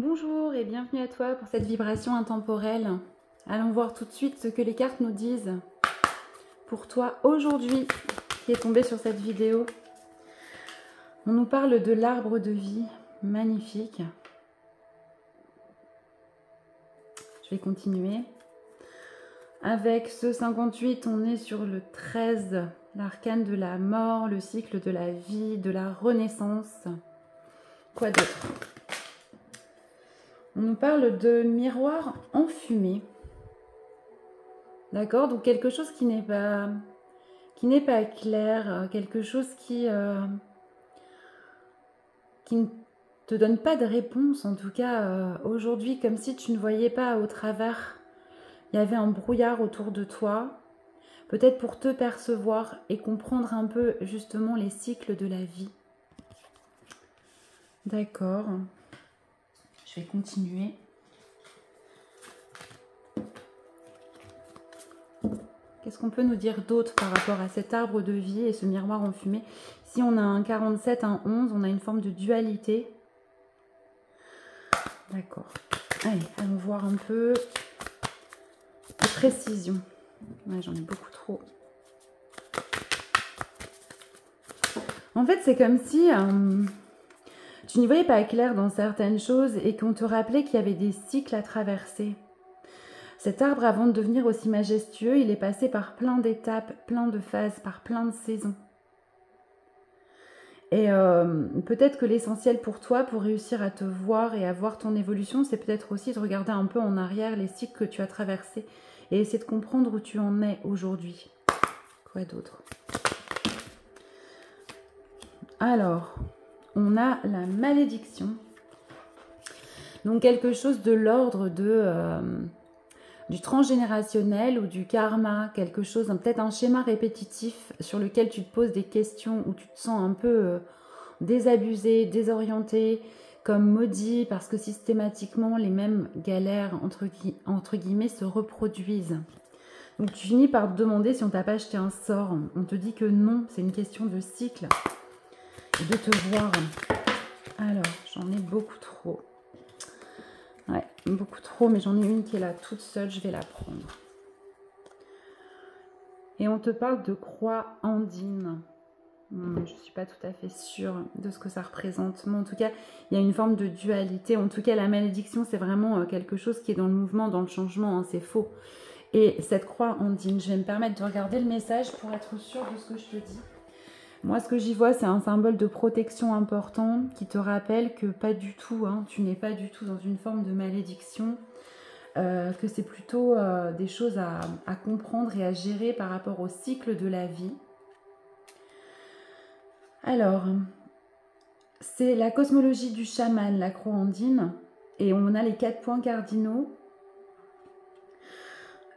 Bonjour et bienvenue à toi pour cette vibration intemporelle. Allons voir tout de suite ce que les cartes nous disent pour toi aujourd'hui qui est tombé sur cette vidéo. On nous parle de l'arbre de vie, magnifique. Je vais continuer. Avec ce 58, on est sur le 13, l'arcane de la mort, le cycle de la vie, de la renaissance. Quoi d'autre ? On nous parle de miroir enfumé. D'accord, donc quelque chose qui n'est pas clair, quelque chose qui ne te donne pas de réponse, en tout cas aujourd'hui, comme si tu ne voyais pas au travers. Il y avait un brouillard autour de toi, peut-être pour te percevoir et comprendre un peu justement les cycles de la vie. D'accord, je vais continuer. Qu'est-ce qu'on peut nous dire d'autre par rapport à cet arbre de vie et ce miroir enfumé? Si on a un 47, un 11, on a une forme de dualité. D'accord. Allez, allons voir un peu de précision. Ouais, j'en ai beaucoup trop. En fait, c'est comme si tu n'y voyais pas clair dans certaines choses et qu'on te rappelait qu'il y avait des cycles à traverser. Cet arbre, avant de devenir aussi majestueux, il est passé par plein d'étapes, plein de phases, par plein de saisons. Et peut-être que l'essentiel pour toi, pour réussir à te voir et à voir ton évolution, c'est peut-être aussi de regarder un peu en arrière les cycles que tu as traversés et essayer de comprendre où tu en es aujourd'hui. Quoi d'autre? Alors, on a la malédiction. Donc quelque chose de l'ordre du transgénérationnel ou du karma, quelque chose, peut-être un schéma répétitif sur lequel tu te poses des questions, où tu te sens un peu désabusé, désorienté, comme maudit, parce que systématiquement les mêmes galères, entre guillemets, se reproduisent. Donc tu finis par te demander si on t'a pas acheté un sort. On te dit que non, c'est une question de cycle et de te voir. Alors, j'en ai beaucoup trop. Ouais, beaucoup trop, mais j'en ai une qui est là toute seule, je vais la prendre. Et on te parle de croix andine. Je ne suis pas tout à fait sûre de ce que ça représente, mais en tout cas, il y a une forme de dualité. En tout cas, la malédiction, c'est vraiment quelque chose qui est dans le mouvement, dans le changement, hein, c'est faux. Et cette croix andine, je vais me permettre de regarder le message pour être sûre de ce que je te dis. Moi, ce que j'y vois, c'est un symbole de protection important qui te rappelle que pas du tout, hein, tu n'es pas du tout dans une forme de malédiction, que c'est plutôt des choses à comprendre et à gérer par rapport au cycle de la vie. Alors, c'est la cosmologie du chaman, la croix andine, et on a les 4 points cardinaux.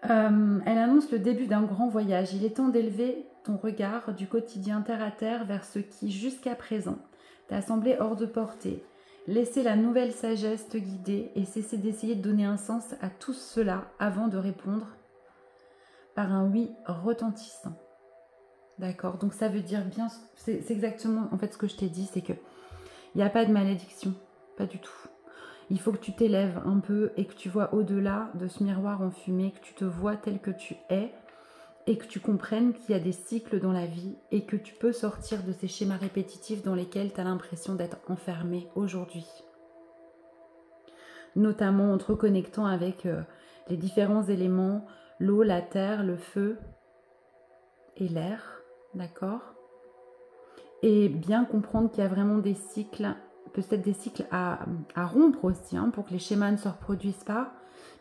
Elle annonce le début d'un grand voyage. Il est temps d'élever ton regard du quotidien terre à terre vers ce qui, jusqu'à présent, t'a semblé hors de portée. Laissez la nouvelle sagesse te guider et cessez d'essayer de donner un sens à tout cela avant de répondre par un oui retentissant. D'accord? Donc ça veut dire bien, c'est exactement en fait ce que je t'ai dit, c'est que il n'y a pas de malédiction, pas du tout. Il faut que tu t'élèves un peu et que tu vois au-delà de ce miroir enfumé, que tu te vois tel que tu es et que tu comprennes qu'il y a des cycles dans la vie et que tu peux sortir de ces schémas répétitifs dans lesquels tu as l'impression d'être enfermé aujourd'hui. Notamment en te reconnectant avec les différents éléments, l'eau, la terre, le feu et l'air, d'accord ? Et bien comprendre qu'il y a vraiment des cycles, peut-être des cycles à rompre aussi, hein, pour que les schémas ne se reproduisent pas.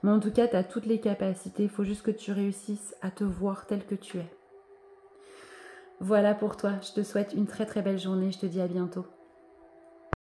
Mais en tout cas, tu as toutes les capacités. Il faut juste que tu réussisses à te voir tel que tu es. Voilà pour toi. Je te souhaite une très très belle journée. Je te dis à bientôt.